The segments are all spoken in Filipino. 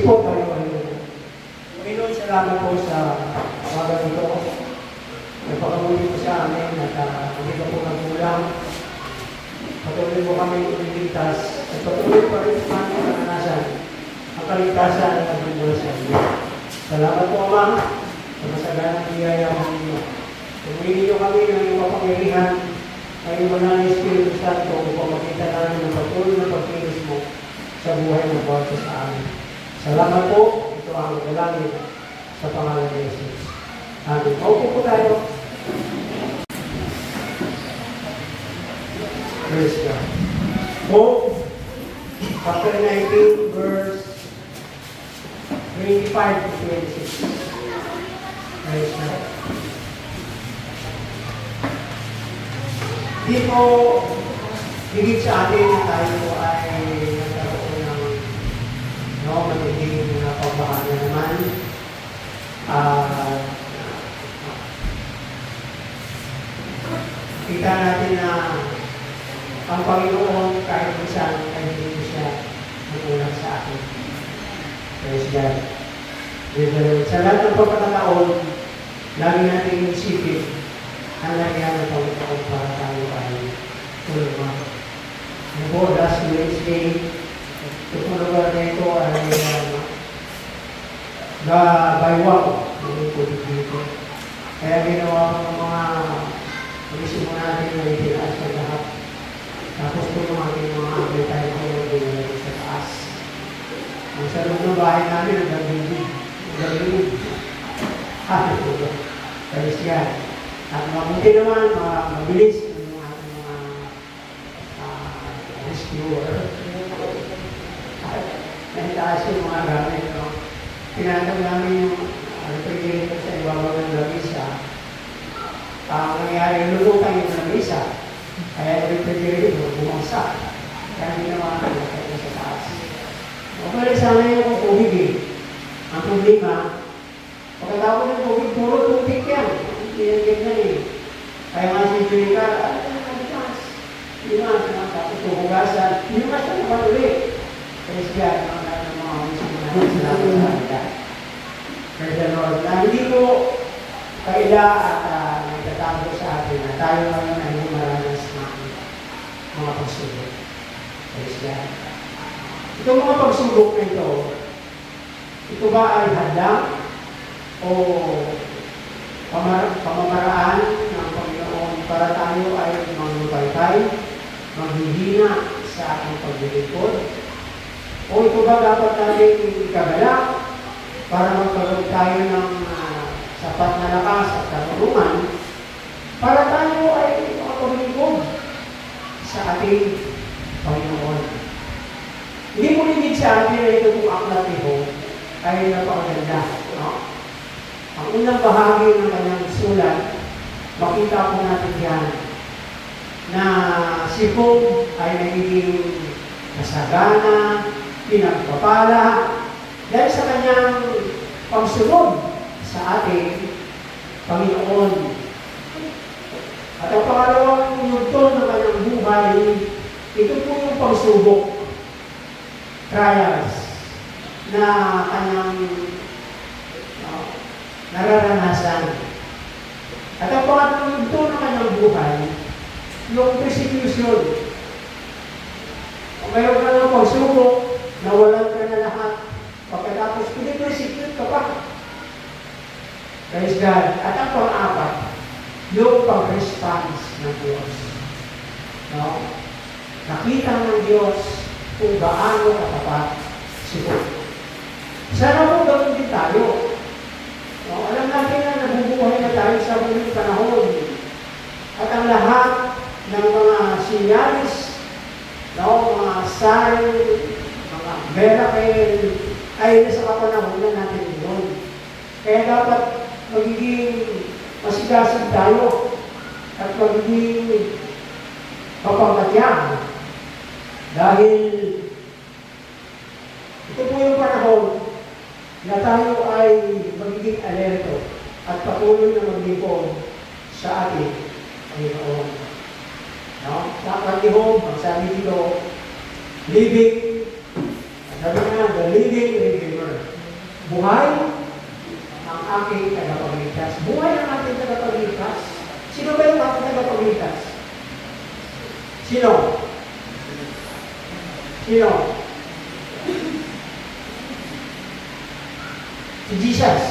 po tayo ngayon. Panginoon, salamat po sa umaga nito. Nagpakamuli po sa amin at hindi ka po nagkulang. Patuloy mo kami umiligtas at patuloy pa rin sa aming karanasan ang kaligtasan at pagmula sa iyo. Salamat po, Ama, sa masaganang biyaya mo ninyo. Tumingin niyo kami ng iyong kapangyarihan ng iyong banal na Espiritu Santo upang makita namin ang patuloy na pagkilos mo sa buhay ng bawat sa amin. Salamat po. Ito ang dalangin sa pangalan ni Jesus. Amen. Maupo po tayo. Praise God. Hope, chapter 19, verse 25 to 26. Praise God. Dito, higit sa atin na tayo ay nagkaroon ng magiging pagbahagi naman. Kita natin na ang Panginoon kahit minsan ay hindi siya magulang sa atin. Praise God. Sa lahat ng pagkakataon, lagi natin isipin ang nagyan ng Panginoon para tayo ay tulungan. Before last Wednesday, itong lugar na ito ay baywang ng tubig dito. Kaya ginawa ko ng mga pag-isip natin na itinaas sa lahat. Tapos po yung ating mga abitay ko dinala sa taas. Ang sa loob ng bahay namin, ang gagawin. Hallelujah. Praise God. At mabuti naman, mabilis yung ating mga rescuer. Nahitaas yung mga gamit. Tinatag namin yung refrigerator sa ibabaw ng lamisa. Ang nangyari, lulutan yung lamisa. Kaya yung refrigerator, bumagsak. Kaya ginawa namin sa taas. Okay, sana yung tubig eh. Ang problema, pagkatapos ng tubig, puro tubig yan. Pinagyan na eh. Kaya nga si Jerica, limas, tapos tuhugasan, limas na naman ulit. Praise God, ang lahat ng mga sinabi sa kanila. Praise the Lord. Na hindi ko kaila at nagtatago sa atin na tayo ngayon ay humaranas ng mga pagsubok. Praise God. Itong mga pagsubok na ito ba ay hadlang o pamamaraan ng Panginoon para tayo ay maglubaytay, maghihina sa ating paglilingkod? O ito ba dapat natin ikagalak para magkaroon tayo ng sapat na lakas at katulungan para tayo ay makapaglingkod sa ating Panginoon? Hindi mo ligid sa atin na ito kung aklat ito ay napakaganda. No? Ang unang bahagi ng kanyang sulat, makita po natin yan na si Job ay nagiging masagana, pinagpapala, dahil sa kanyang pagsunod sa ating Panginoon. At ang pangalawang yugto ng kanyang buhay, ito po yung pagsubok, trials, na kanyang nararanasan. At ang pangalawang yugto ng kanyang buhay, yung persecution. Kung mayroon ka ng pagsubok, nawalan ka na lahat, pagkatapos pinipersecute ka pa. Praise God. At ang pang-apat, yung pag-response ng Diyos. No? Nakita ng Diyos kung gaano katapat si Job. Sana po gawin din tayo. No? Alam natin na nabubuhay na tayo sa huling panahon. At ang lahat ng mga sinyalis, no? Mga sign, mga miracle, ay nasa kapanahonan natin yun. Kaya dapat magiging masigasig tayo at magiging mapangkatyang. Dahil ito po yung panahon na tayo ay magiging alerto at patuloy na maglingkod sa ating Panginoon. No? Sa Panginoon, magsabi dito, living, sabi nga, the living Redeemer. Sino? Sino? Si Jesus.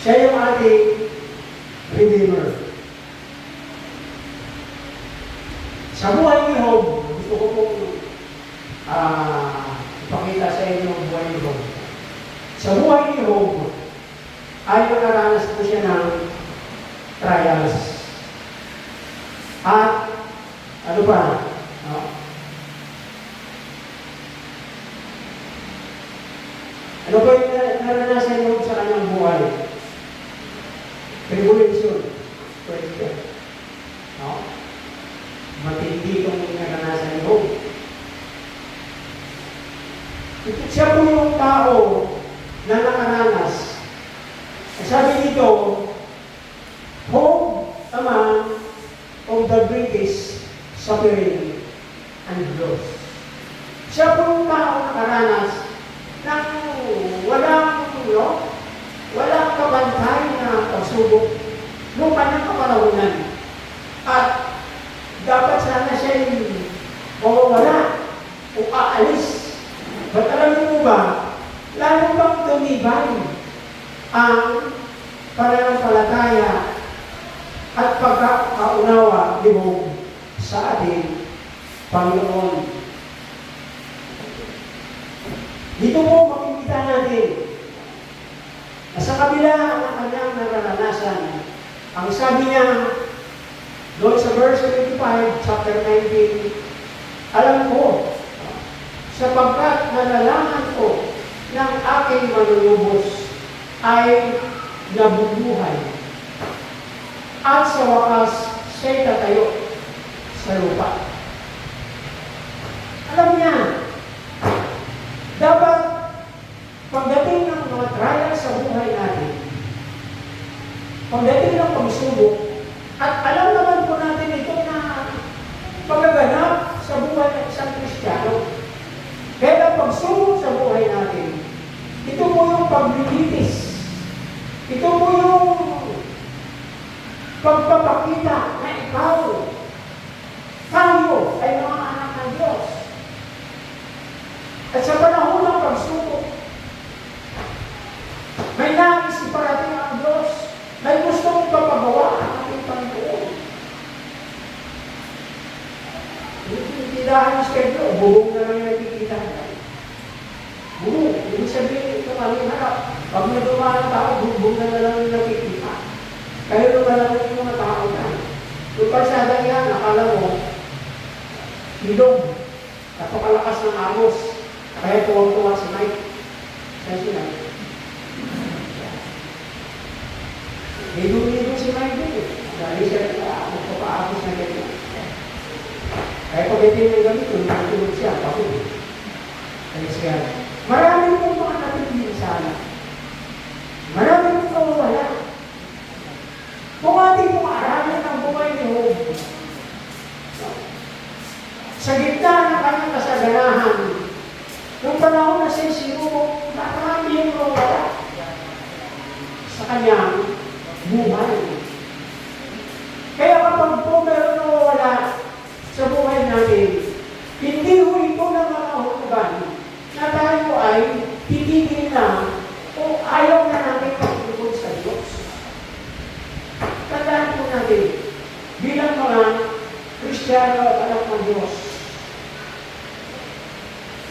Siya yung ating Redeemer. Sa buhay ni Job, gusto ko pong ipakita sa inyo ang buhay ni Job. Sa buhay ni Job, ay nakaranas po siya ng trials. At ano ba? Ano ba yung naranasan ni Job sa kanyang buhay? Tribulation. Question. Matindi itong naranasan ni Job. Siya po yung tao na nakaranas. Sabi dito, Job, among of the greatest suffering and loss. Siya po yung tao nakaranas ng walang kabantay na pagsubok noong kanyang kapanahonan. At dapat sana siya yung mawawala o aalis. Ba't alam mo ba, lalo bang tumibay ang pananampalataya at pagkakaunawa ni Job sa ating Panginoon. Dito po makikita natin na sa kabila ng kanyang naranasan, ang sabi niya doon sa verse 25, chapter 19, alam ko, sapagkat nalalaman ko ng aking manunubos ay nabubuhay. At sa wakas, siya'y tatayo sa lupa. Alam niya, dapat pagdating ng mga trials sa buhay natin, pagdating ng pagsubok, at alam naman po natin ito na pagaganap sa buhay ng isang Kristiyano. Kaya pagsubok sa buhay natin, ito po yung paglilitis. Ito po yung pagpapakita na tayo ay mga anak ng Diyos. At sa panahon ng pagsubok, may nais iparating ang Diyos. May gustong ipapagawa ang ating Panginoon. Hindi dahil sa schedule, bubong na lang yung nakikita. Bubong. Ibig sabihin ito kami harap. Pag may dumaan tao, bubong na lang yung nakikita. Kaya naman lang yung mga tao na. Yung parsada yan, akala mo, ilog. Napakalakas ng agos. Kaya tuwang-tuwa si Mike. Kaya si Mike. Hidong-hidong si Mike din eh. Dahil siya magpapaagos na ganyan. Kaya pag ito yung gamit, tulog siya. Bakit? Kaya siya. Marami pong mga natin sana. Marami pong nawawala. Kung ating pong aralin ang buhay ni Job, sa gitna ng kanyang kasaganahan, nung panahon na siya sinubok, marami yung nawawala sa kanyang buhay. Kaya kapag po meron nawawala sa buhay natin, hindi ho ito na mga hulugan na tayo ay titigil na o ayaw na natin pagtulog sa Diyos. Tandaan po natin, bilang mga Kristiyano at anak ng Diyos,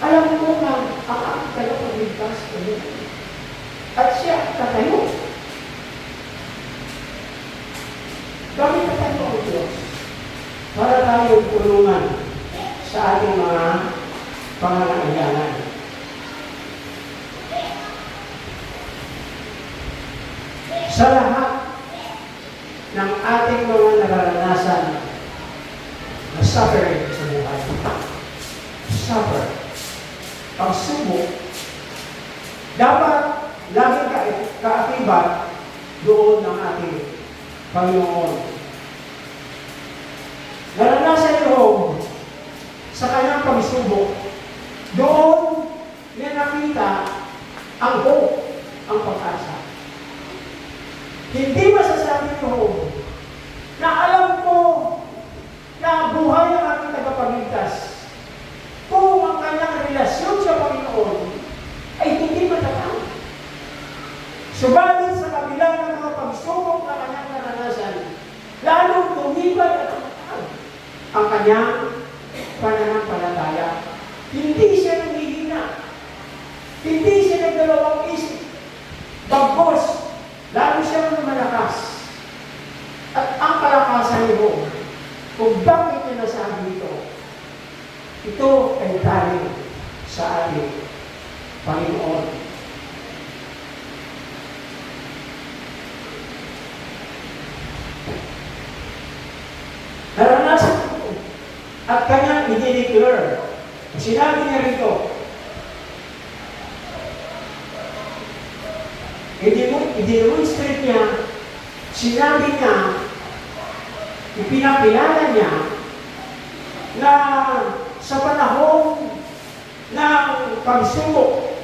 alam mo na ang aking tagapagligtas ko at siya tatayo. Kami tatayo ang Diyos para tayong tulungan sa ating mga pangangailangan. Sa lahat ng ating mga nararanasan na suffering sa buhay, suffer, pagsubok, dapat laging kaakibat doon ng ating Panginoon. Naranasan ni Job sa kanyang pagsubok, doon niya nakita ang hope, ang pag-asa. Hindi masasabi ni Job na alam ko na buhay Hindi siya nagdalawang isip. Bagkos, lalo siyang malakas. At ang kalakasan mo, kung bakit niya nasabi ito ay galing sa ating Panginoon. Naranasan ko at kanyang i-declare. Sinabi niya rito, i-demonstrate niya, sinabi niya, ipinakilala niya na sa panahon ng pagsubok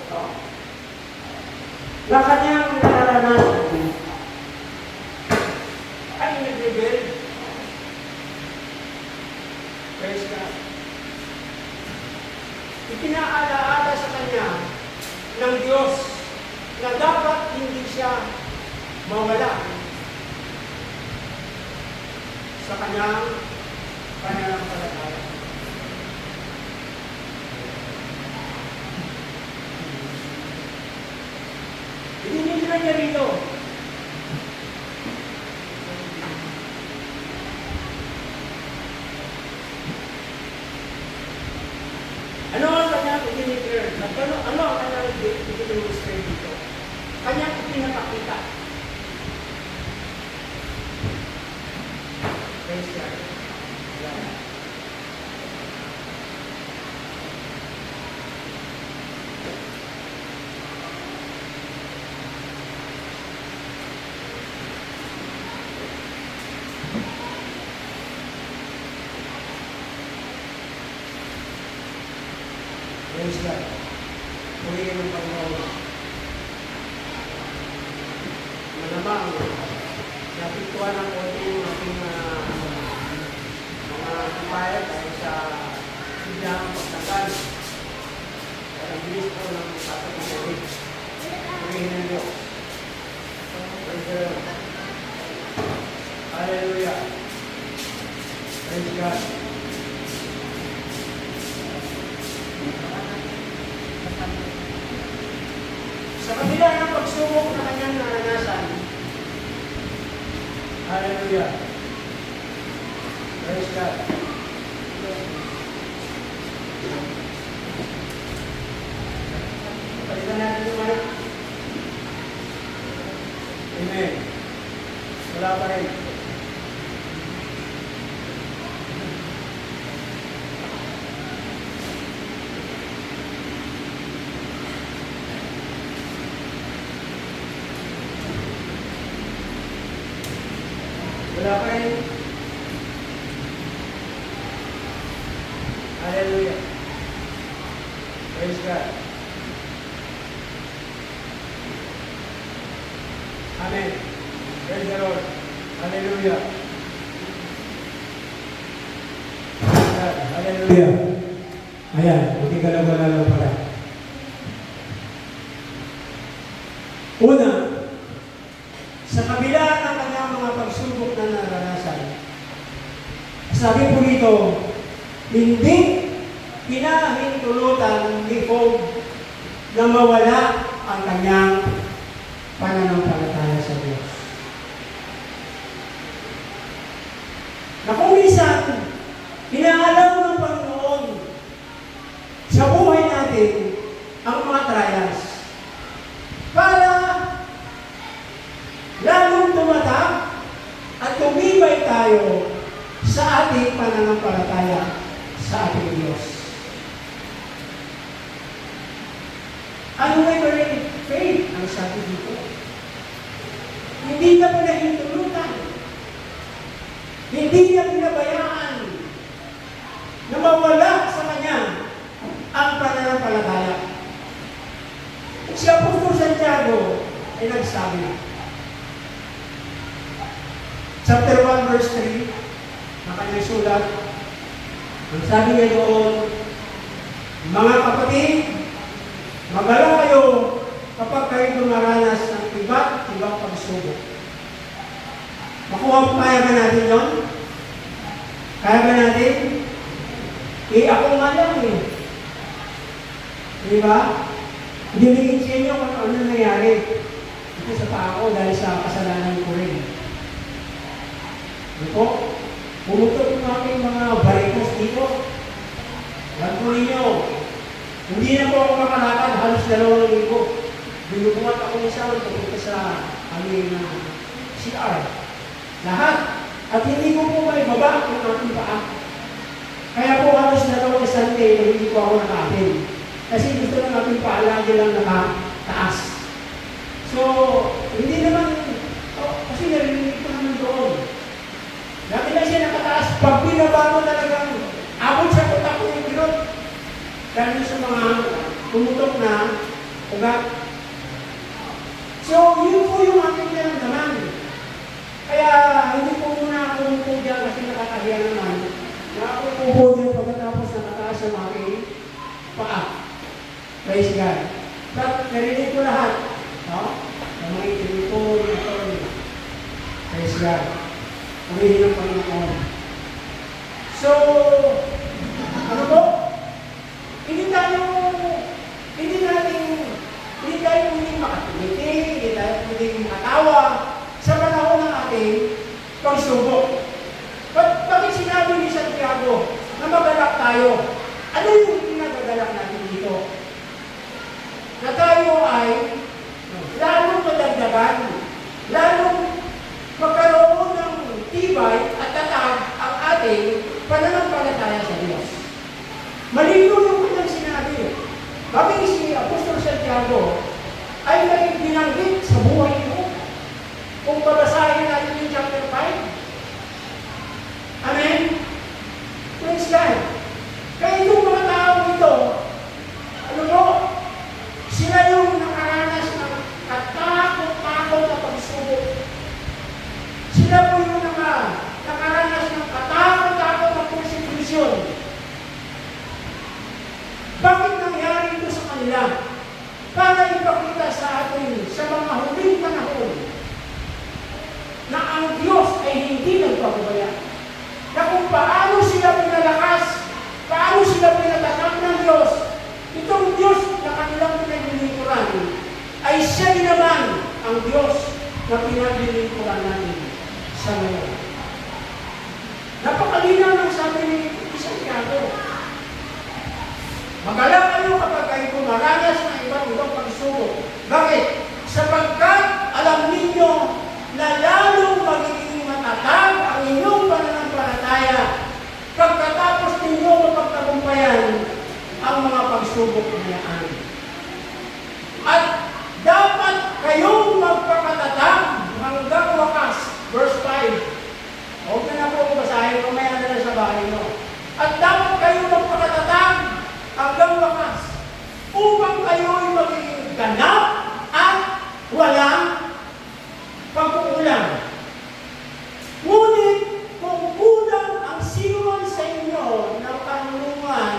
na kanyang naranasan ay nag-rebel. Praise God. Ipinaalaala sa kanya ng Diyos na dapat hindi siya mawala sa kanyang pananampalataya. Ininila niya rito. Ano ang kanyang i-declare? Ano ang kanyang i-demonstrate dito? Kanyang ipinapakita. Praise God. Praise God. Purihin ang Panginoon. Malamang, napituan ng konti yung ating mga kumpayat dahil sa biglang pagtagal. Kaya ang bilis po ng pagkakulit. Purihin ang Diyos. Praise the Lord. Hallelujah. Praise God. Sa kabila ng pagsubok na kanyang naranasan, hallelujah. Praise God. Palitan natin yung mic. Amen. Wala pa rin. Wala pa rin. Hallelujah. Praise God. Amen. Praise the Lord. Hallelujah. Praise God. Hallelujah. Ayan, hindi galaw-galaw pala. Una, sa kabila ng kanyang mga pagsubok na naranasan, sabi po dito, hindi pinahintulutan ni Job na mawala ang kanyang pananampalataya sa Diyos. Na kung minsan, inaalaw ng Panginoon sa buhay natin ang mga trials para lalong tumatak at tumibay tayo sa ating pananampalataya sa ating Diyos. Unwavering faith ang sabi dito. Hindi na pinahintulutan. Hindi niya pinabayaan na mawala sa kanya ang pananampalataya. Si Apostol Santiago ay nagsabi, chapter 1 verse 3, na kanyang sulat, ang sabi niya doon, mga kapatid, mag-alala kayo kapag kayo dumaranas ng iba't ibang pagsubok. Kaya ba natin yun? Kaya ba natin? Ako nga lang eh. Di ba? Dinigin sa inyo kung ano nangyari. Ito sa tao dahil sa kasalanan ko rin. Ano po? Pumutok yung aking mga barikos dito. Alam po ninyo, hindi na po ako makalakad halos 2 linggo. Binubuhat ako ni Saul papunta sa aming CR. Lahat. At hindi ko po may baba ang aking paa. Kaya po halos 2 Sunday na hindi ko ako nakatin. Kasi gusto ng aking paa lagi lang nakataas. So, hindi naman, kasi narinig ko naman doon. Lagi lang siya nakataas. Pag binaba mo talagang abot sa utak ko yung girot. Dahil sa mga pumutok na ugat. So, yun po yung aking naman. Kaya, hindi po muna ako umupo dyan kasi nakakahiya naman. Nakakapupo dyan pagkatapos nakataas ang aking paa. Praise God. But, narinig ko lahat. No? Ang mga itinipon, ito. Praise God. Purihin ang Panginoon. So, ano po? Hindi tayo muling makatuliti, hindi tayo muling matawa sa panahon ng ating pagsubok. Bakit sinabi ni Santiago na magalak tayo? Ano yung pinagagalak natin dito? Na tayo ay lalong madagdagan, lalong magkaroon ng tibay at tatag ang ating pananampalataya sa Diyos. Malino yung kanyang sinabi. Bakit si Apostol Santiago ay may binanggit sa buhay mo? Kung babasahin natin yung chapter 5. Amen? Praise God. Kaya itong mga tao ito, ano mo? Sila yung nakaranas ng katakot-takot na pagsubok. Sila po yung nakaranas ng katakot-takot na persecution. Bakit nangyari ito sa kanila? Para ipakita sa atin sa mga huling panahon na ang Diyos ay hindi nagpapabaya. Na kung paano sila pinalakas, paano sila pinatatag ng Diyos, itong Diyos na kanilang pinaglilingkuran ay siya din naman ang Diyos na pinaglilingkuran natin sa ngayon. Napakalinaw ng sabi ni Santiago. Magalak kayo kapag kayo kumaranas ng ibang pagsubok. Bakit? Sapagkat alam ninyo na lalong magiging matatag ang inyong pananampalataya pagkatapos ninyo mapagtagumpayan ang mga pagsubok niyaan. At dapat kayong magpakatatag hanggang wakas. Verse 5. Huwag na po basahin, mamaya na lang sa bahay mo. At dapat kayong magpakatatag hanggang wakas, upang kayo'y magiging ganap at walang pagkukulang. Ngunit, kung kulang ang sinuman sa inyo ng kanlungan,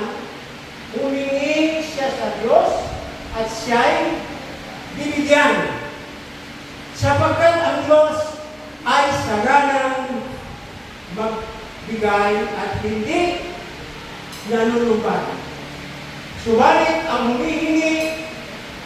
humingi siya sa Diyos at siya'y bibigyan. Sapagkat ang Diyos ay saganang magbigay at hindi nanunumpa. Subalit ang humihingi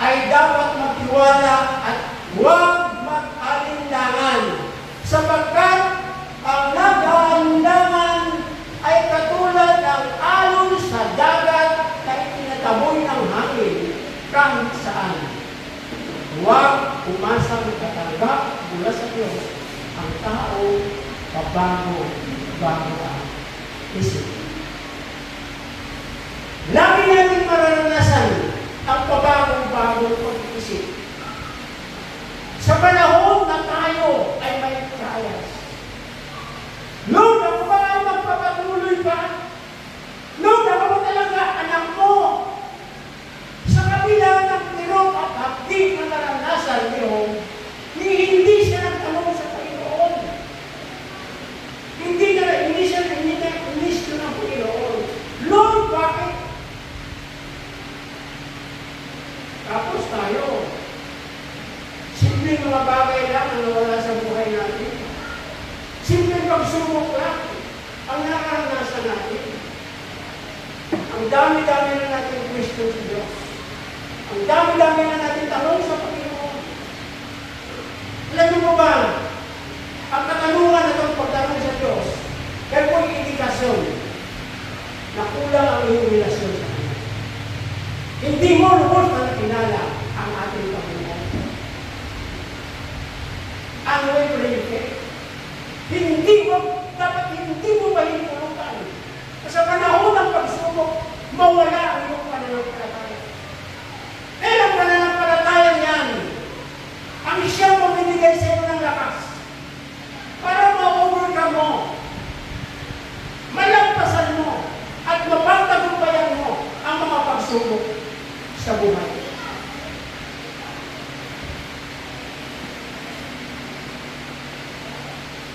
ay dapat magtiwala at huwag mag-alinlangan, sapagkat ang nag-aalinlangan ay katulad ng alon sa dagat na itinataboy ng hangin kung saan. Huwag umasang katanggap mula sa Diyos ang tao pabago ang isip. Lagi natin mararanasan ang pabagong-bagong pag-isip. Sa panahon na tayo ay may trials. Lord, ako ba ay magpapatuloy pa? Lord, ako ba talaga anak mo? Sa kabila ng tirong at hapdi na naranasan niyo, hindi siya nagtanong sa Panginoon. Hindi siya ng Panginoon. Lord, bakit? Tapos tayo, simpleng mga bagay lang ang nawala sa buhay natin. Simpleng pagsubok lang ang nakaranasan natin. Ang dami-dami na natin Kristo sa Diyos. Ang dami-dami na natin tanong sa Panginoon. Alam niyo po ba, ang katanungan na itong pagtanong sa Diyos, kaya po yung indikasyon na kulang ang iyong relasyon sa Kanya. Hindi mo lubos na nakilala ang ating Panginoon. Ang wavering faith. Dapat hindi mo mahintulutan. Sa panahon ng pagsubok, mawala ang iyong pananampalataya. Pero ang pananampalataya niyan, ang siyang mamimigay sa iyo ng lakas para ma-overcome mo, malampasan mo, at mapagtagumpayan mo ang mga pagsubok sa buhay.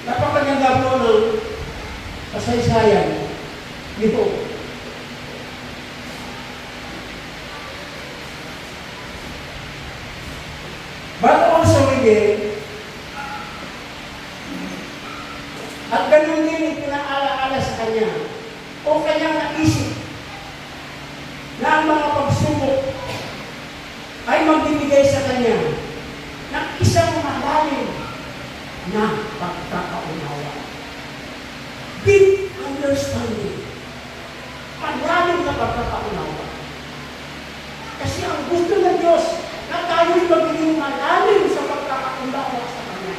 Napakaganda po ng kasaysayan nito. But also again, at ganun din yung pinaalaala sa kanya o kanyang naisip na ang mga pagsubok ay magbibigay sa kanya ng isang malalim na pagkakaunawa. Deep understanding. Malalim na pagkakaunawa. Kasi ang gusto ng Diyos na tayo'y magiging malalim sa pagkakaunawa sa Kanya.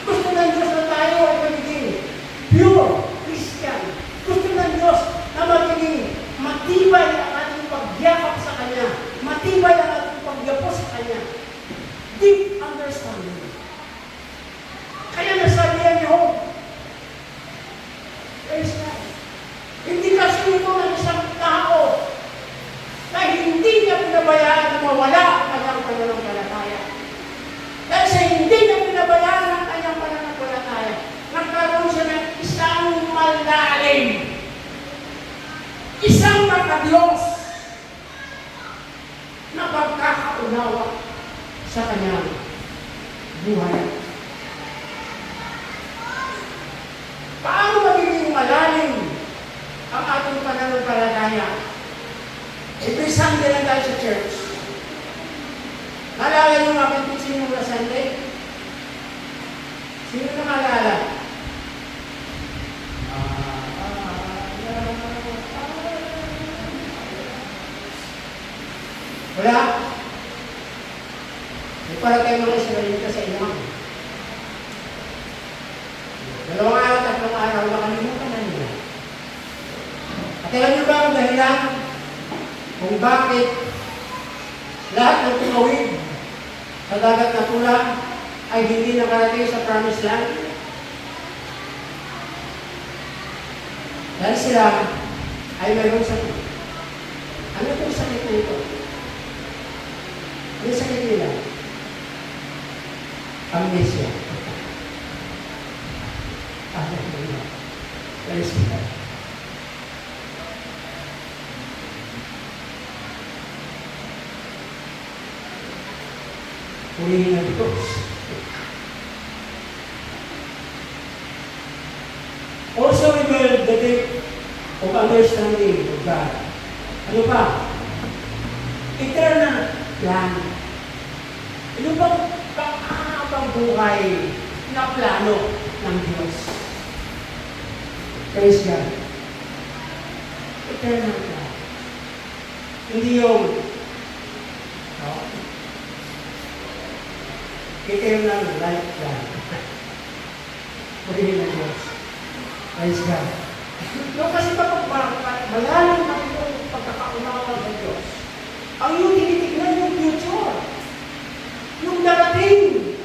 Gusto ng Diyos na tayo ay magiging pure Christian. Gusto ng Diyos na magiging matibay ang ating pagyakap sa Kanya. Matibay ang ating pagyapo sa Kanya. Deep understanding. Kaya nasabihan ni Job, hindi kasi ito ng isang tao na hindi niya pinabayaan na mawala ang kanyang pananampalataya. Dahil sa hindi niya pinabayaan ang kanyang pananampalataya, nagkaroon siya ng isang malalim, isang makadiyos na pagkakaunawa sa kanyang buhay. Paano magiging malalim ang ating pananampalataya? Every Sunday lang tayo sa church. Naalala nyo nga kung sino na Sunday? Sino na naalala? Wala? May para tayo mga Israelita sa inyo. Dalawang araw, tatlong araw, nakalimutan na nila. At alam niyo ba ang dahilan kung bakit lahat ng tumawid sa dagat na tula ay hindi nakarating sa promised land? Dahil sila ay mayroong sakit. Ano itong sakit na ito? Ano sakit nila? Amnesia. Hallelujah. Praise God. Purihin ang Diyos. Also remember the depth of understanding of God. Ano ba? Eternal plan. Ano bang pang-aabang buhay na plano ng Diyos? Praise God. Eternal plan. Hindi yung eternal life plan. Purihin ang Diyos. Praise God. No, kasi kapag malalim ang iyong pagkakaunawa ng Diyos, ang iyong tinitignan yung future, yung darating,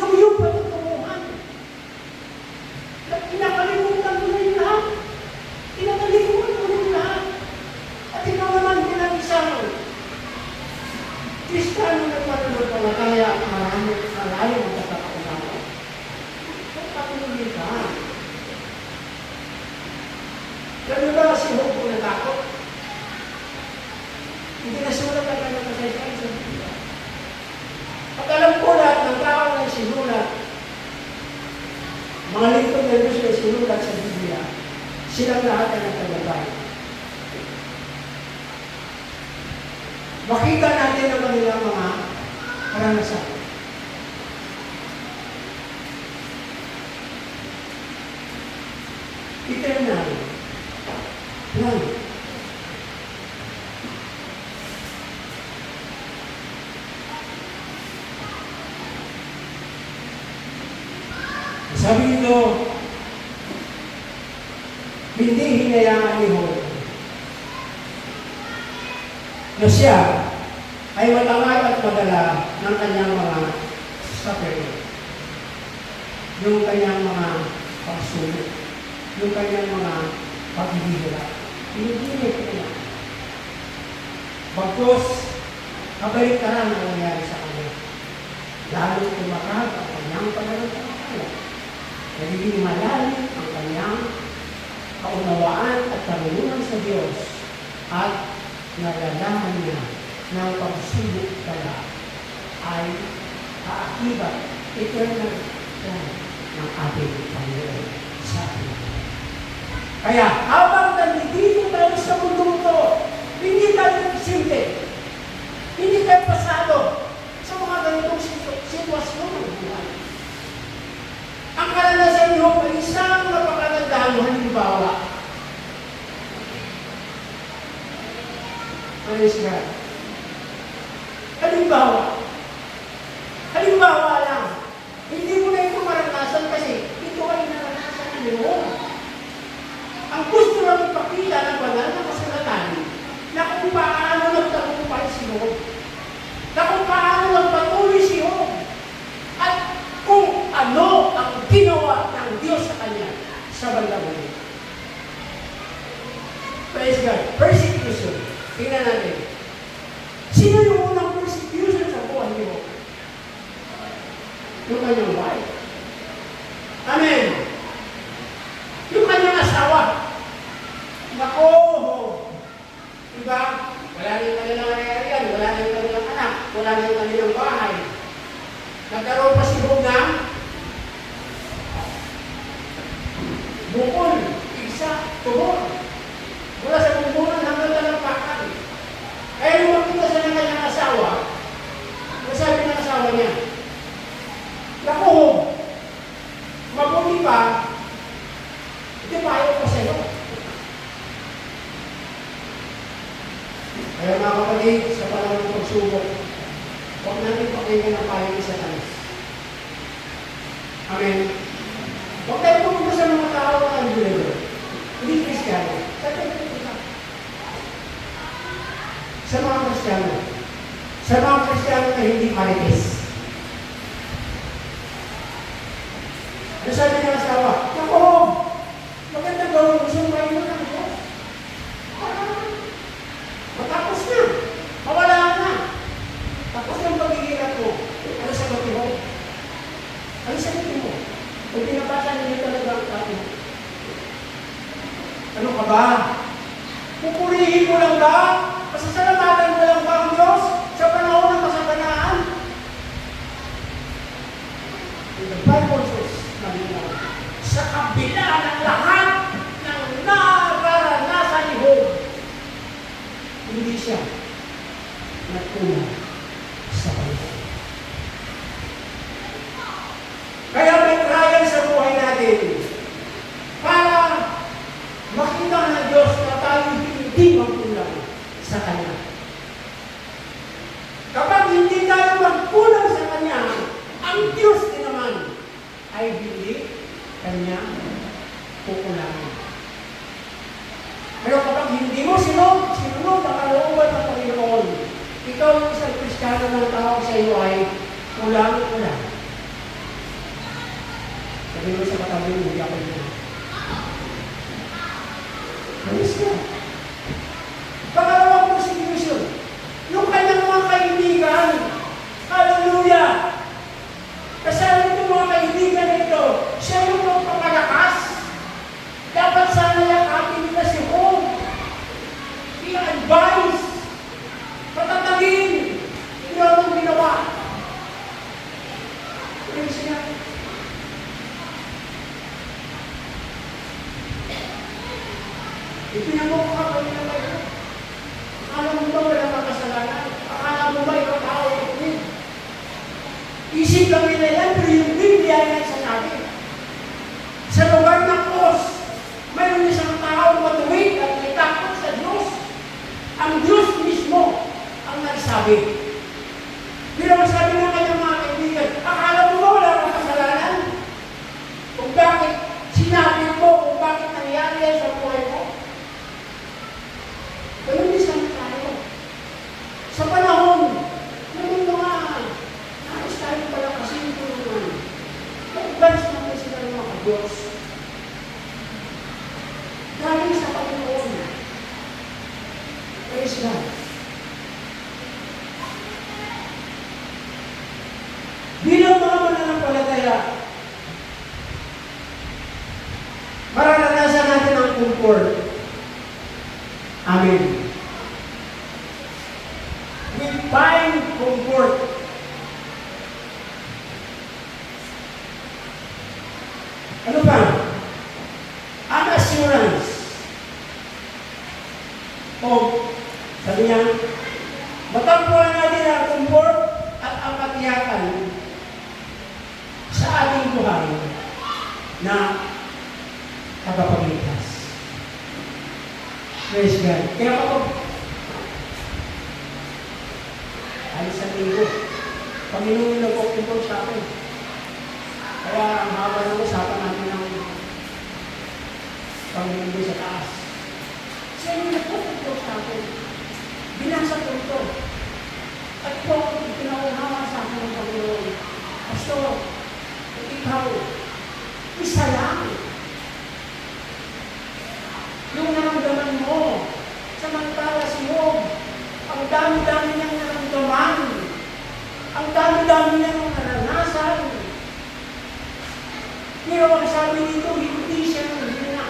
yung iyong patutunguhan. Kinakalimutan mo na yung lahat. Kinakalimutan mo na yung lahat. At ikaw naman bilang isang Kristiyano na pananampalataya at malalim ang pagkakaunawa. Kung patuloy ka, ganun ba si Job kung natakot? Hindi nasulat ang kanyang kasaysayan sa Biblia. At alam ko lahat ng tao na sinulat, mga lingkod na Diyos na sinulat sa Biblia, silang lahat ay nagtaglabay. Makita na natin ang kanilang mga karanasan. Eternal plan. Sabi nito, hindi hinayaan ni Job na siya ay matangay at madala ng kanyang mga suffering, yung kanyang mga pagsulit, yung kanyang mga paghihirap. Pinipilit niya. Bagkus, kabaliktaran ang nangyari sa kanya. Lalo tumakag ang kanyang pananampalataya. Nagiging malalim ang kanyang kaunawaan at karunungan sa Diyos at nalalaman niya na ang pagsubok pala ay kaakibat, eternal plan ng ating Panginoon sa atin. Kaya habang nandito tayo sa mundo ito, hindi tayo simple, hindi tayo pasado sa mga ganitong sitwasyon ng buhay. Ang karanasan niyo ay isang napakagandang halimbawa. Praise God. Halimbawa lang. Hindi mo na ito maranasan kasi ito ay naranasan niyo. Ang gusto lang ipakita ng banal na kasulatan na kung paano nagtagumpay si Job, na kung paano nagpatuloy si Job, at kung ano ang ginawa ng Diyos sa kanya sa bandang huli. Praise God. Persecution. Tingnan natin. Sino yung unang persecution sa buhay ni Job? Yung kanyang wife. Amen. Yung kanyang asawa. Nako! Diba? Wala na yung kanilang ari-arian, wala na yung kanilang anak, wala na yung kanilang bahay. Nagkaroon pa si Job ng bukol, igsa, tuhod. Mula sa bumbunan hanggang talampakan. Kaya nung makita siya ng kanyang asawa, masabi ng asawa niya, naku, mabuti pa, ito payo ko sa iyo. Kaya mga kapatid, sa panahon ng pagsubok, huwag natin pakinggan ang payo ni Satanas. Amen. Huwag tayo pumunta sa mga tao na unbeliever. Hindi Kristiyano. Sa tayo pumunta. Sa mga Kristiyano. Sa mga Kristiyano na hindi marites. Ano sabi ng asawa? Naku, maganda gawin mo siya payo ng Diyos. Matapos na. Mawala na. Tapos ng pagigilap mo. Ano sagutin mo? Ano sagutin mo? Kung pinapasa niyo talaga ang tao. Ano ka ba? Pupurihin mo lang ba? Pasasalamatan mo lang ba ang Diyos sa panahon ng kasaganaan? In the Bible says, sa kabila ng lahat ng nararanasan ni Job, hindi siya nagtuna sa Panginoon. Kaya may trial sa buhay natin para makita ng Diyos na tayo hindi magkulang sa Kanya. Kapag hindi tayo magkulang sa Kanya, ang Diyos din naman ay hindi Kanya kukulangin. Pero kapag hindi mo sinunod ang kalooban ng Panginoon, ikaw yung isang Kristiyano ng tawag sa iyo ay kulang-kulang. Sabi mo sa katabi mo, hindi ako yun. Malis ka. Pangalawang persecution, yung kanyang mga kaibigan, hallelujah! Kasama itong mga kaibigan nito, siya yung magpapalakas. Dapat sana yakapin nila si Job. I-advise. Patatagin. Hindi akong ginawa. Praise siya. Ipinamukha ka nila kayo. Akala mo ba walang makasalanan? Akala mo ba pananampalataya, mararanasan natin ang comfort. Amen. We find comfort. Ano pa? An assurance. O, sabi niya, matagpuan natin ang comfort at ang katiyakan sa ating buhay na tagapagligtas. Praise God. Kaya kapag alis sa linggo, Panginoon na nagpo-comfort sa akin. Kaya ang haba ng usapan natin ng Panginoon sa taas. Siya yung nagpo-comfort sa akin. Binasa ko ito. At ito ang pinaunawa sa akin ng Panginoon. Pastor, ikaw, isa lang. Yung naramdaman mo, samantala si Job, ang dami-dami niyang naramdaman, ang dami-dami niyang naranasan. Pero ang sabi dito, hindi siya nanghina.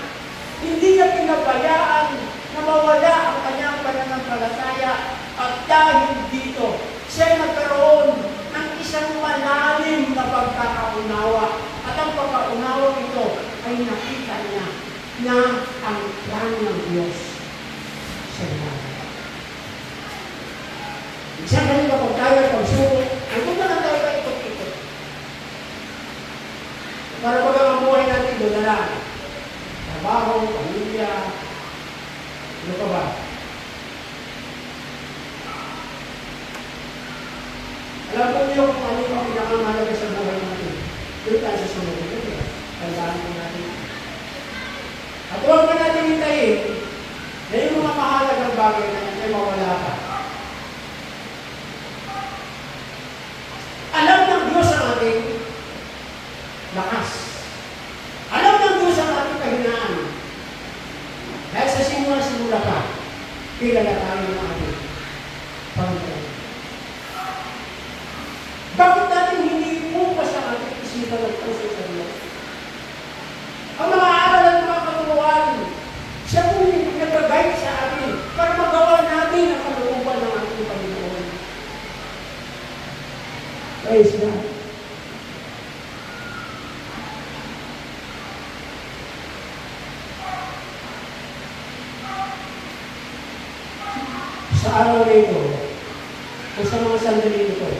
Hindi niya pinabayaan na mawala ang kanyang pananampalataya. At dahil dito, siya nagkaroon ng isang malalim na pagkakaunawa. At ang pagkaunawa ito ay nakita niya na ang plano ng Diyos sa buhay. Isang kanina kung tayo ay pagsubok, ay kung na tayo ay ikot-ikot. Para pag ang buhay natin doon na lang. Trabaho, pamilya, ano pa ba? Alam po niyo kung ano yung pinakamahalaga sa buhay natin. Doon tayo sa sunod. Tandaan po natin. At huwag na natin hintayin na yung mga mahalagang bagay na yan ay mawala pa. Alam ng Diyos ang ating lakas. Alam ng Diyos ang ating kahinaan. Dahil sa simula pa, kilala tayo ng ating Panginoon. Bakit natin hindi ipupas ang ating isipan at puso sa Diyos? Ang mga aral at mga katuruan, siya po yung nag-guide sa atin para magawa natin ang kalooban ng ating Panginoon. Praise God. Sa araw na ito, o sa mga sandali ito,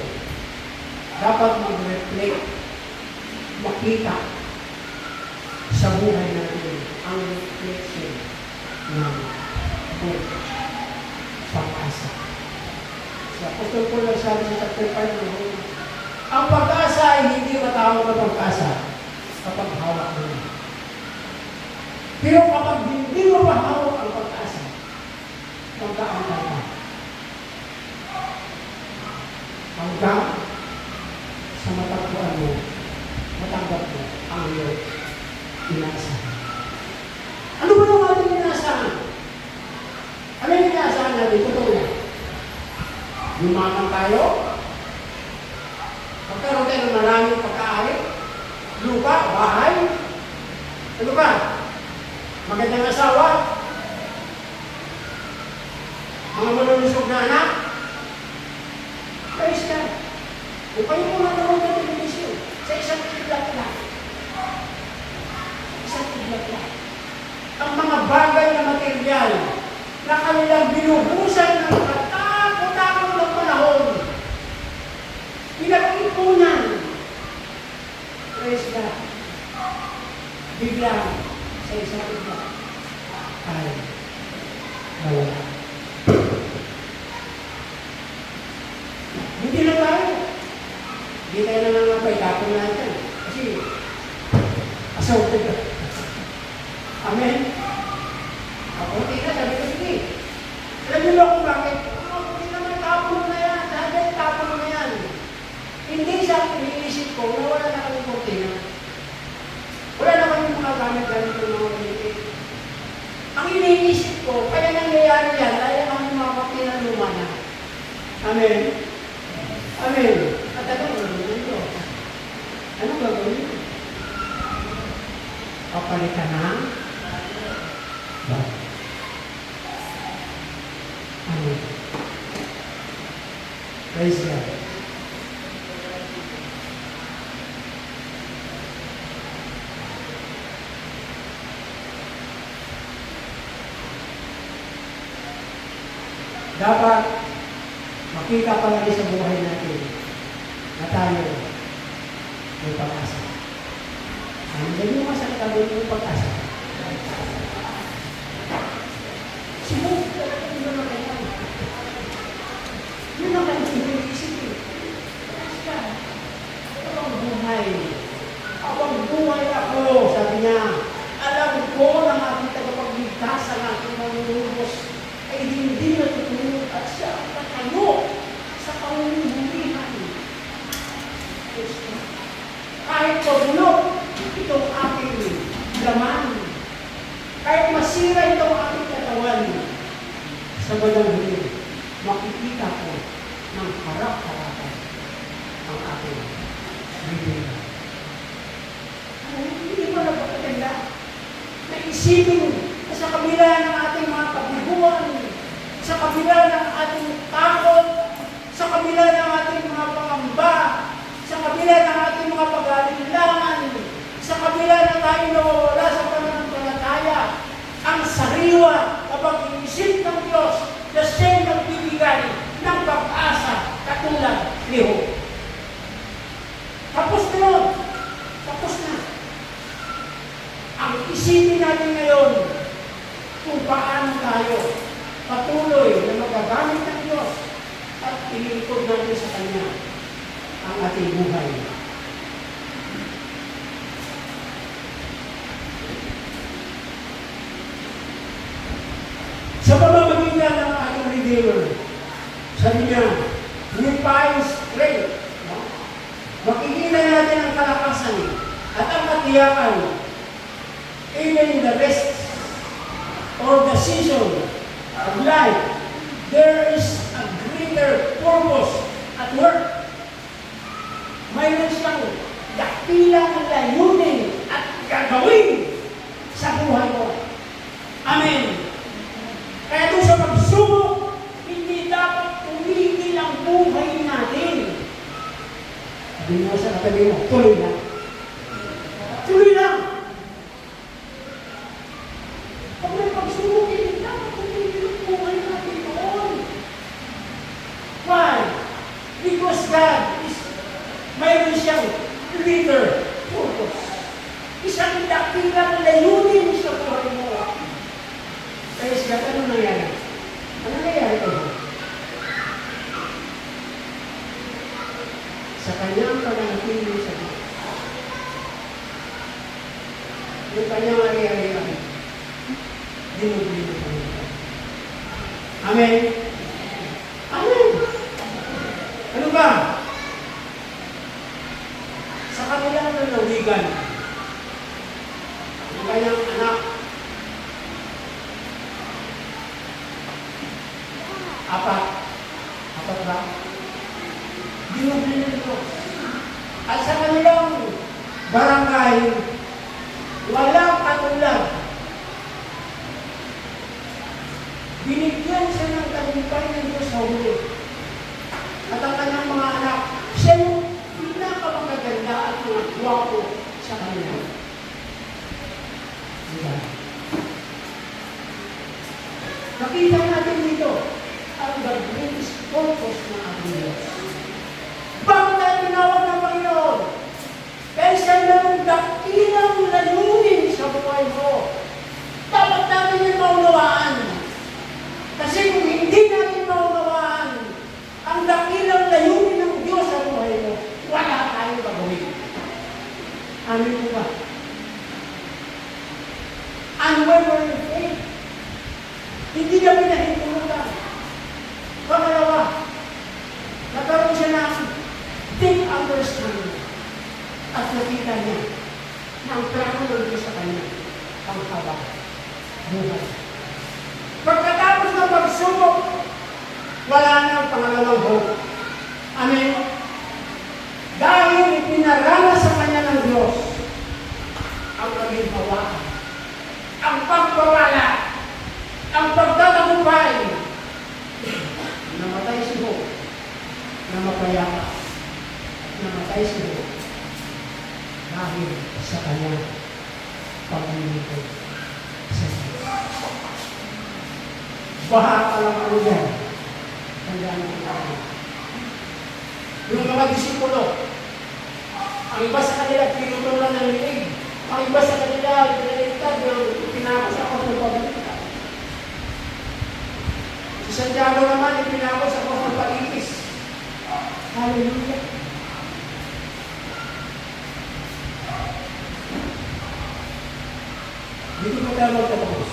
dapat mag-reflect, makita sa buhay natin ang reflection ng pag-asa. Sa Apostol Paul nagsabi sa chapter 5 ng ang pag-asa ay hindi matawag na pag-asa kapag hawak mo. Pero kapag hindi mo mahawak ang pag-asa, magkaantay ka. Hanggang sa matagpuan mo, matanggap mo ang iyong inaasahan. Ano ba yung ating inaasahan? Ano yung inaasahan natin? Totoo na. Yumaman tayo, magkaroon tayo ng maraming pagkaari, lupa, bahay, ano ba? Magandang asawa, mga malulusog na anak, praise God. Kung kayo mo nanonood ng television, sa isang kidlat lang. Isang kidlat lang. Ang mga bagay na material na kanilang binubusan ng katakot-takot ng panahon. Pinag-ipunan. Praise God. Biglang sa isang kidlat ay nawala. Hindi na tayo. Hindi tayo nangangapay, tapon natin. Kasi, assaulted ka. Amen? Ako, hindi na, sabi ko, sige. Alam niyo ba kung bakit? Hindi naman, tapon mo na yan. Dahil tapon mo na yan. Hindi siya iniisip ko na wala na kami kortina. Wala na kami mga gamit-gamit ng mga pinipit. Ang iniisip ko, kaya nangyayari yan, dahil kami mga kortina luma na. Amen? Amen. At ako, ito. Ano gagawin? Papalitan ng bago. Amen. Praise God. Dapat makita palagi sa buhay natin na tayo may pag-asa. Nandiyan yung masakit ang yung pag-asa. Siguro, yun ang kanyang. Yun ang kanyang isipin. Abang buhay. Abang buhay ako, sabi niya. Alam ko na aking tagapagligtas ang aking manunubos ay hindi natutulog at siya ang katayo sa kaulubulihan. Kahit pabulok itong aking laman, kahit masira itong aking katawan, sa bandang huli, makikita ko ng harap-harapan ang aking bibig. Hindi mo na pagkaganda na isipin na sa kabila ng ating mga kabiguan, sa kabila ng ating takot, sa kabila ng ating mga pangamba, sa kabila ng ating mga pag-alinlangan, sa kabila na tayo nawawala sa pananampalataya, ang sariwa kapag inisip ng Diyos na siya'y nagbibigay ng pag-asa katulad ni Job. Tapos na yun. Tapos na. Ang isipin natin ngayon kung paano tayo patuloy na magagamit ng Diyos at ililipod natin sa Kanya ang ating buhay. Sa pamamagitan ng ating Redeemer, sabi niya, we find strength. No? Makikita natin ang kalakasan at ang katiyakan even in the rest or the season of life. There is a greater purpose at work. Mayroon siyang dakilang layunin at gagawin sa buhay mo. Amen. Kaya doon sa pagsubok, hindi dapat tumigil ang buhay natin. Sabi mo sa katabi mo, tuloy lang. Tuloy lang. Pag may pagsubok, hindi dapat tumigil ang buhay natin doon. Why? Because God is mayroon siyang greater purpose. Isang dakilang layunin sa buhay mo. Kaya siya, ano nangyari? Ano nangyari ito? Sa kanyang pananatili sa Diyos. Yung kanyang ari-arian, dinubli mo Panginoon. Amen? Amen! Ano ba? Sa kanilang nanawigan, ang kanyang anak, apat ba? Dinubli ng Diyos. At sa kanilang barangay, walang katulad. Binigyan siya ng tagumpay ng Diyos sa huli. At ang kanyang mga anak, siya yung pinakamagaganda at mga guwapo sa kanila. Diba? Nakita natin dito ang the greatest purpose ng ating Diyos. Bakit tayo tinawag ng Panginoon? Dahil siya ng dakilang layunin sa buhay mo. Dapat natin yung maunawaan. Kasi kung hindi natin maunawaan ang dakilang layunin ng Diyos sa buhay mo, wala tayong gagawin. Amin mo ba? Unwavering faith. Hindi na pinahintulutan. Pangalawa, nagkaroon siya ng deep understanding at nakita niya na ang plano ng Diyos sa kanya ang habang buhay. Pagkatapos ng pagsubok, wala na ang pangalawang hope. Amen? Dahil ipinaranas sa kanya namatay si Job dahil sa kanyang paglilingkod sa Diyos. Baha pa lang ako yan. Tandaan ko tayo. Yung mga disipulo, ang iba sa kanila pinutulan ng liig. Ang iba sa kanila pinaliktad ng pinakos ako ng pagaliktad. Si Santiago naman ipinakos ako ng pag-ibis. Hallelujah. Dito po tayo magtatapos.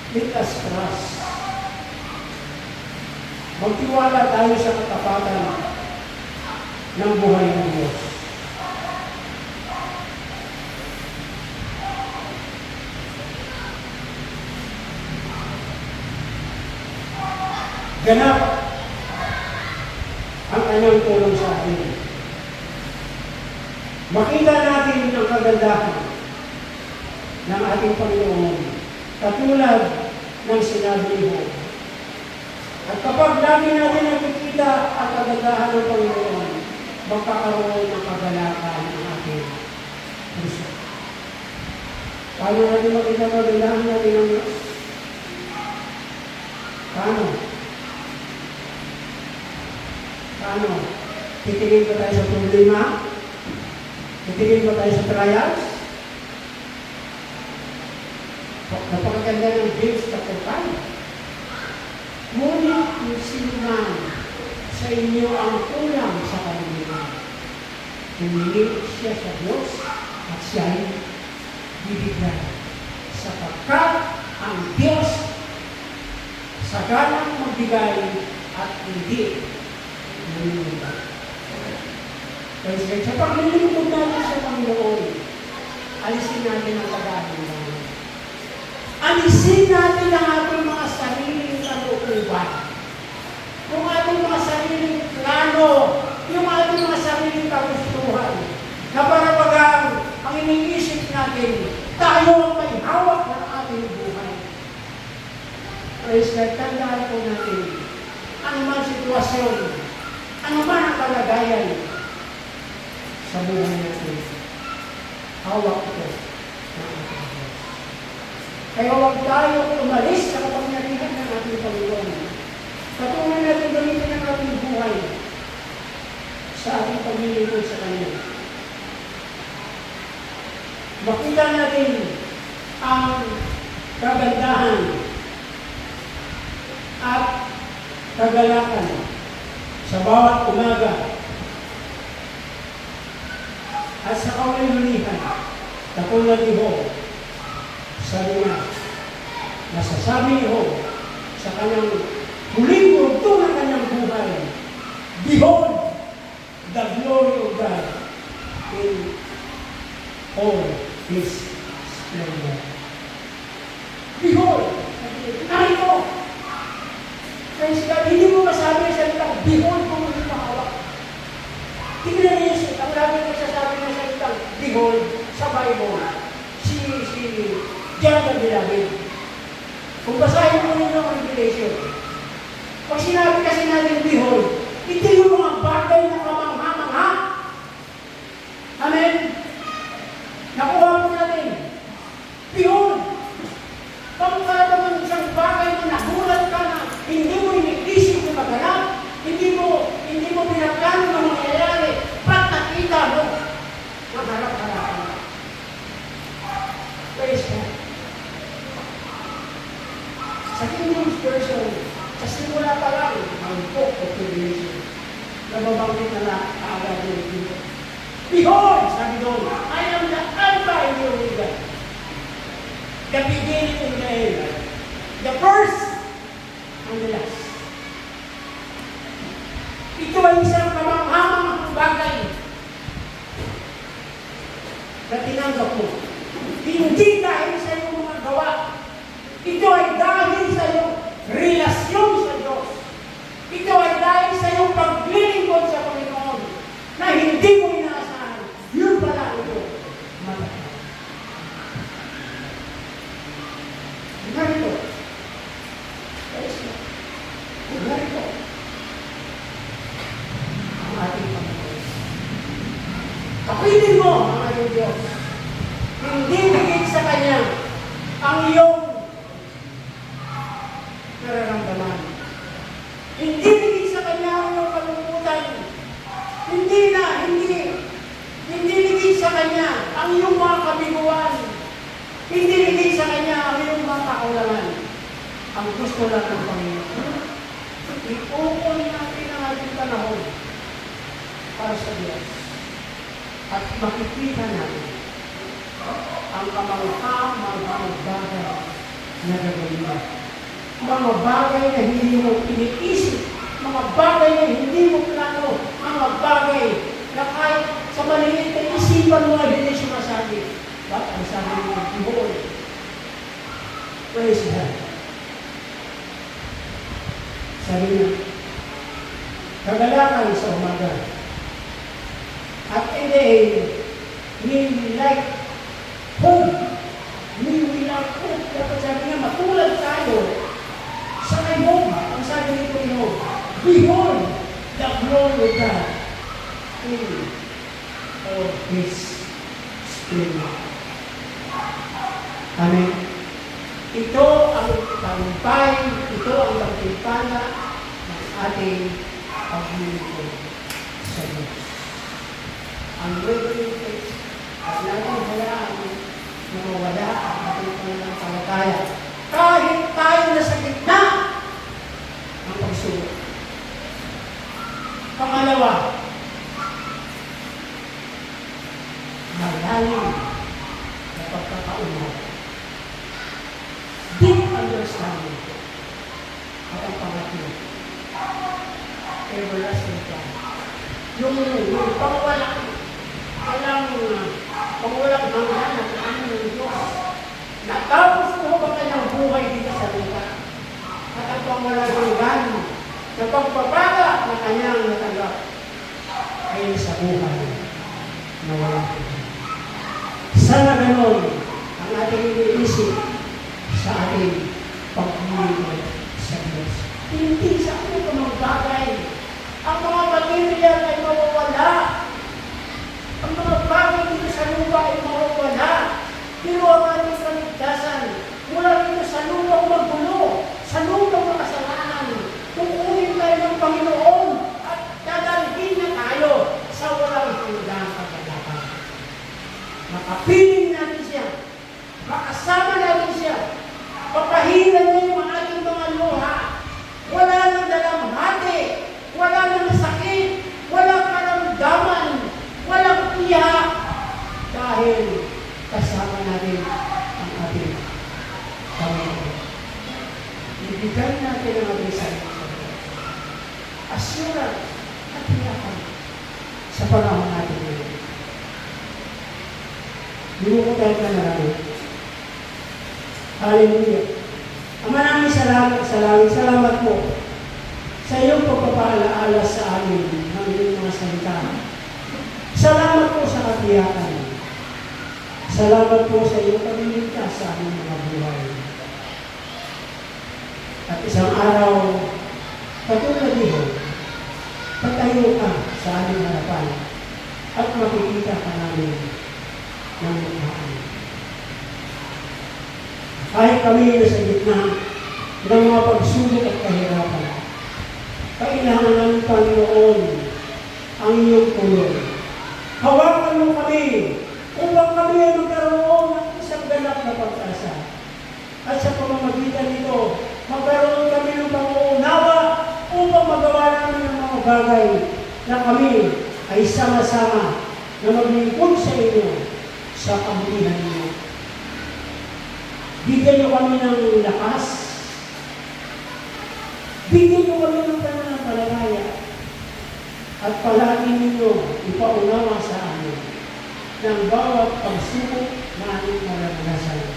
Let us trust. Magtiwala tayo sa katapatan ng buhay ng Diyos. Ganap ang kanyang tulong sa atin. Makita natin ang kagandahan ng ating Panginoon katulad ng sinabi ni Job. At kapag lagi natin nakikita ang kagandahan ng Panginoon, magkakaroon ng kagalakan ang ating puso. Paano natin makita ang kagandahan natin ng Diyos? Paano? Paano? Titingin ba tayo sa problema? Titingin ba tayo sa trials? Napakaganda ng James chapter 5. Ngunit kung sino man sa inyo ang kulang sa kalumihan, humingi siya sa Diyos at siya'y bibigyan. Sapagkat ang Diyos sagalang magbigay at hindi lumilipad. Kaya sa paglilingkod natin sa Panginoon, alisin natin ang kadahilan. Alisin natin ang ating mga sariling kalooban. Yung ating mga sariling plano, yung ating mga sariling kagustuhan. Na para bagang ang iniisip natin, tayo ang may hawak ng ating buhay. Praise God, tandaan po natin, ano man sitwasyon, ano man ang kalagayan sa buhay natin, hawak ito ng ating Diyos. Kaya huwag tayo umalis sa kapangyarihan ng ating Panginoon. Patuloy natin gamitin ang ating buhay sa ating paglilingkod sa Kanya. Makita natin ang kagandahan at kagalakan sa bawat umaga at sa kauli-ulihan, katulad ni Job. Sabi niya, nasasabi ni Job sa kanyang huling bugto ng kanyang buhay, behold the glory of God in all His splendor. Behold! Narito! Praise God, hindi mo masabi sa salitang behold kung hindi mahawak. Tingnan niyo, ang lagi nagsasabi ng salitang behold sa Bible, si John the Beloved. Kung basahin mo ninyo ang Revelation, pag sinabi kasi natin behold, hindi yung mga bagay na kamangha-mangha. Amen? Nakuha mo natin. Behold! Kamukha naman isang bagay na nagulat ka na hindi mo iniisip na maganap, hindi mo pinaplano na mangyayari, ba't nakita mo? Magharap-harapan. Praise God. Sa King James Version, sa simula pa lang, ang book of Revelation, nababanggit na agad yung dito. Behold! Sabi doon, I am the Alpha and the Omega, the beginning and the end, the first and the last. Ito ay isang kamanghamang bagay na tinanggap mo. Hindi dahil sa iyong mga gawa. Ito ay dahil sa iyong relasyon sa Diyos. Ito ay dahil sa iyong paglilingkod sa Panginoon na hindi mo inaasahan. Yun pala ito. Malaki. Narito. Narito. ng Diyos. Hindi bigay sa Kanya ang iyong nararamdaman. Hindi bigay sa Kanya ang iyong kalungkutan. Hindi bigay sa Kanya ang iyong mga kabiguan. Hindi bigay sa Kanya ang iyong mga kakulangan. Ang gusto lang ng Panginoon, iukol natin ang ating panahon para sa Diyos. At makikita natin ang kamangha-manghang bagay na gagawin mo. Mga bagay na hindi mo iniisip, mga bagay na hindi mo plano, mga bagay na kahit sa maliit na isipan mo ay hindi sumasabi. Bakit ang sabi mo, ibuon? Praise God. Sabi niya, kagalakan sa umaga. At in the end, we like hope. We like hope. Dapat sabi niya, matulad tayo sa kay hope. Ang sabi ni Panginoon, behold the glory of God in all His splendor. Amen. Ito ang tagumpay, ito ang tagumpana ng ating paglilingkod sa Diyos. Ang waiting faith at natin hayaan na mawala ang ating pananampalataya. Kahit tayo na sa gitna ng pagsubok. Pangalawa, malalim na pagkakaunawa. Deep understanding. At ang pangatlo, everlasting plan. Yung pangwalang hanggan at ano ng Diyos. Natapos mo ba kanyang buhay dito sa lupa? At ang pangwalang hanggan na pagpapaga na kanyang natanggap ay sa buhay na walang hanggan. Sana ganon ang ating iniisip sa ating pagmulong sa Diyos. Hindi sa ating mga bagay. Ang mga material ay mawawala. Ang mga bagay dito sa lupa ay mawawala. Pero ang ating kaligtasan, mula dito sa lupang magulo, sa lupang makasalanan, tukunin tayo ng Panginoon at dadalhin niya tayo sa walang hanggang kagalakan. Makapiling natin siya. Makasama natin siya. Papahilan niya yung ating mga luha. Wala nang dalamhati. Wala nang sakit. Walang karamdaman. Walang iyak. Dahil kasama natin ang ating Panginoon. Ibigay natin ang ating sarili sa Diyos. Assurance at iyakan sa panahon natin ngayon. Lumukutay ka na namin. Hallelujah. Ang maraming salamat po sa iyong pagpapaalaala sa amin ng iyong mga salita. Salamat po sa katiyakan. Salamat po sa iyong pagmimiligtas sa aming mga buhay. At isang araw, katulad niyo, patayo ka sa aming harapan at makikita ka namin ng mukhaan. Kahit kami nasa gitna ng mga pagsubok at kahirapan, kailangan ng Panginoon ang iyong tulong. Hawakan mo kami upang kami ay magkaroon ng isang ganap na pag-asa. At sa pamamagitan nito, magkaroon kami ng pangunawa upang magawa namin ng mga bagay na kami ay sama-sama na maglingkod sa inyo sa kabutihan niyo. Bigyan niyo kami ng lakas. Bigyan niyo kami ng pananampalataya. At palagi ninyo ipaunawa sa amin ng bawat pagsubok na aming maranasan.